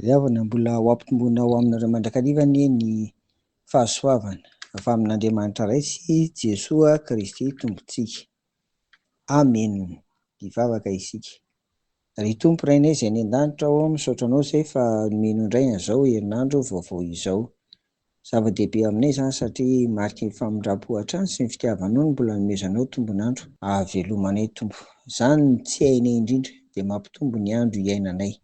Riavana mbola ho ampitomboina ao aminareo mandrakarivany ny fahasoavana avy amin'Andriamanitra iray sy Jesoa Kristy Tompontsika. Amen. Hivavaka isika. Ry Tompo Rainay izay any an-danitra ao, misaotra anao izay fa nomeno indray an'izao herinandro vaovao izao. Zava-dehibe aminay izany satria mariky ny famindrapo hatrany sy ny fitiavanao no mbola nomezanao tombon'andro hahavelomanay Tompo. Izany no tsy hainay indrindra dia mampitombo ny andro iainanay.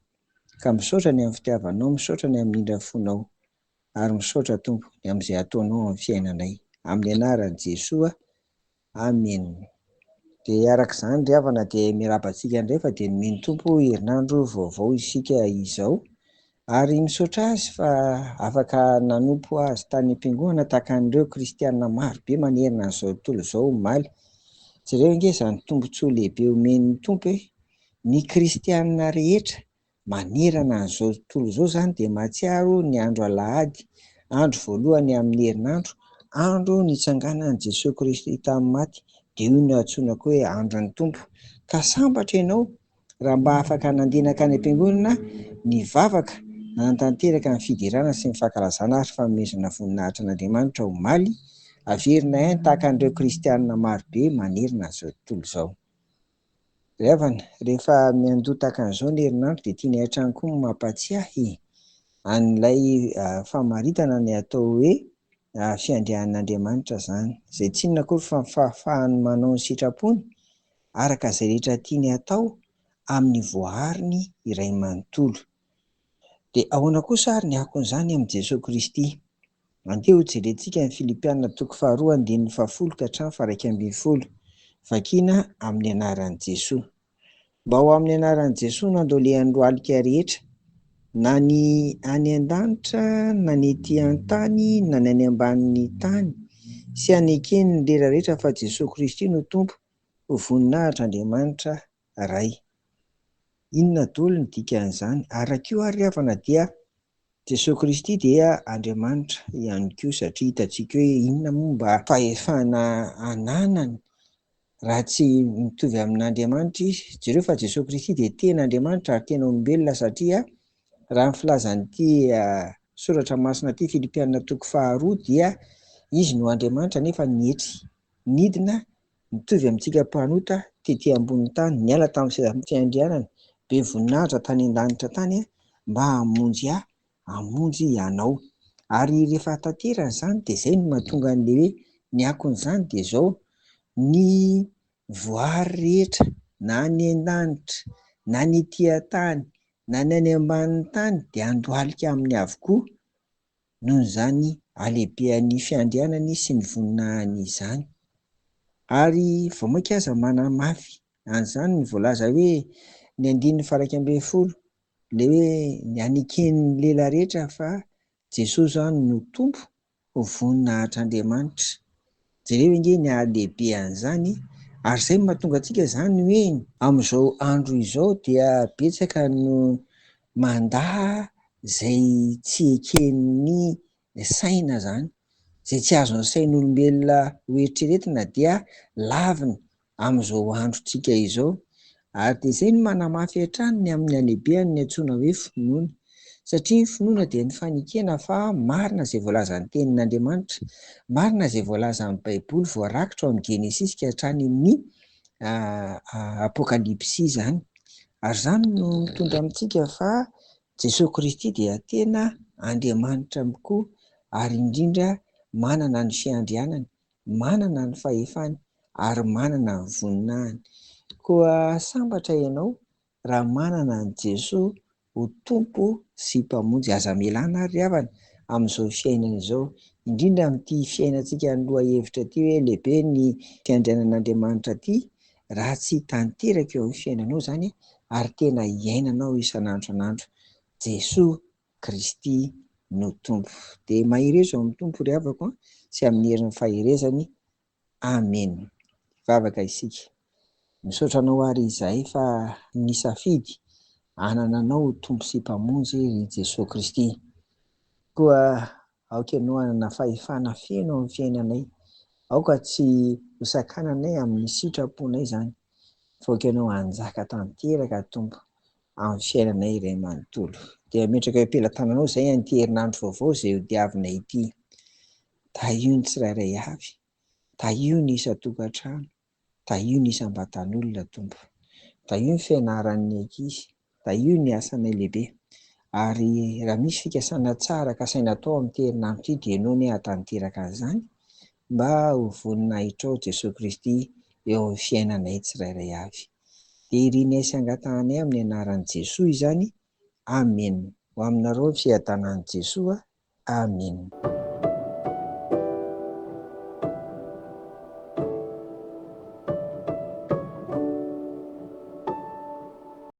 Ka misaotra ny amin'ny fitiavanao, misaotra ny amin'ny indra fonao, ary misaotra Tompo ny amin'izay ataonao amin'ny fiainanay. Amin'ny anaran'i Jesoa, amen. Dia arak'izany ry havana dia miarabantsika indray fa dia nomeny Tompo herinandro vaovao isika izao, ary misaotra azy fa afaka nanompo azy tany am-piangonana tahaka an'ireo kristianina maro be manerana an'izao tontolo izao omaly. Jereo ange izany tombontsoa lehibe omen'ny Tompo hoe ny kristianina rehetra manerana an'izao tontolo izao izany dia mahatsiaro ny andro alahady, andro voalohany amin'ny herinandro, andro nitsanganan'i Jesoa Kristy tamin'ny maty, dia io no antsoinako hoe andron'ny Tompo. Ka sambatra ianao raha mba afaka nandehanaka any am-piangonana nivavaka, nanatanteraka ny fidirana sy ny fankalazana ary fanomezana voninahitra an'Andriamanitra omaly, averina ihany tahaka an'ireo kristianina maro be manerana an'izao tontolo izao. Ry havana, rehefa miandoha tahaka an'izao ny herinandro dia tiany hatrany koa ny mampatsiahy an'ilay famaritana ny atao hoe fiandrian'Andriamanitra izany, izay tsy inona akory fa ny fahafahany manao ny sitrapony araka izay rehetra tiany atao amin'ny voariny iray manontolo. Dia ahoana kosa ary ny akon'izany amin'i Jesoa Kristy? Andeha ho jerentsika ny Filipianina 2:10-11. Vakiana amin'ny anaran'i Jesoa. Mba ho amin'ny anaran'i Jesoa no andolean'ny roalika rehetra, na ny any an-danitra, na ny etỳ an-tany, na ny any ambanin'ny tany, sy anekeny ny lera rehetra fa Jesoa Kristy no Tompo, ho voninahitr'Andriamanitra iray. Inona daholo ny dikan'izany? Araka io ary havana dia Jesoa Kristy dia Andriamanitra ihany koa, satria hitantsika hoe inona moa mba fahefana ananany raha tsy mitovy amin'Andriamanitra izy. Jereo fa Jesoa Kristy dia tena Andriamanitra ary tena olombelona, satria raha ny filazan'ity soratra masina ity, Filipianina 2:2, dia izy no Andriamanitra nefa nihetsy nidina mitovy amintsika mpanota tetỳ ambonin'ny tany, niala tamin'ny fiandrianana be voninahitra tany an-danitra tany mba hamonjy ianao. Ary rehefa tanterana izany dia izay no mahatonga an'ilay hoe ny akon'izany dia izao: ny voary rehetra, na ny an-danitra, na ny etỳ an-tany, na ny any ambanin'ny tany dia andohalika aminy avokoa noho izany halehibehan'ny fiandrianany sy ny voninahiny izany. Ary vao maika aza manamafy an'izany ny voalaza hoe ny 1:11, ilay hoe ny aneken'ny lela rehetra fa Jesosy izany no Tompo, ho voninahitr'Andriamanitra. Jereo ange ny ahalehibe an'izany, ary izay mahatonga antsika izany hoe amin'izao andro izao dia betsaka no mandaha izay tsy eken'ny saina izany, izay tsy azon'ny sain'olombelona ho eritreretina dia lavina amin'izao androntsika izao. Ary dia izay no manamafy hatrany ny amin'ny halehibeny ny antsoina hoe finoana, satria ny finoana dia ny fanekena fa marina izay voalaza ny tenin'Andriamanitra, marina izay voalaza amin'ny Baiboly, voarakitra ao amin'ny Genesisy ka hatrany amin'ny Apokalipsy izany. Ary izany no mitondra amintsika fa Jesoa Kristy dia tena Andriamanitra koa, ary indrindra manana ny fiandrianany, manana ny fahefany, ary manana ny voninahiny. Koa sambatra ianao raha manana ny Jesoa ho Tompo sy mpamonjy. Aza mialana ary havana amin'izao fiainana izao, indrindra amin'ity fiainantsika ny loha hevitra ity hoe lehibe ny fiandrianan'Andriamanitra ity, raha tsy tanteraka eo amin'ny fiainanao izany ary tena iainanao isan'andro an'andro. Jesoa Kristy no Tompo. Dia mahery ao amin'ny Tompo ry havako sy amin'ny herin'ny faherezany. Amen. Vavaka isika. Misaotra anao ary izahay fa nisafidy hanana anao Tompo sy mpamonjy ry Jesoa Kristy. Koa aoka ianao hanana fahefana feno amin'ny fiainanay, aoka tsy ho sakananay amin'ny sitraponay izany, fa aoka ianao hanjaka tanteraka Tompo amin'ny fiainanay iray manontolo. dia metraka am-pelantananao zay an'ity herinandro vaovao zay ho diavina ity. Taio ny tsirairay avy, taio ny isan-tokantrano, taio ny isam-batan'olona Tompo, taio ny fianaran'ny ankizy, taio ny asanay lehibe. Ary raha misy fikasana tsara ka saina atao amin'ity herinandro ity dia ianao ny hatanteraka an'izany mba ho voninahitra ao Jesosy Kristy eo amin'ny fiainanay tsirairay avy. Dia irianay sy angatahanay amin'ny anaran'i Jesoa izany. Amen. Ho aminareo ny fiadanan'i Jesoa. Amen.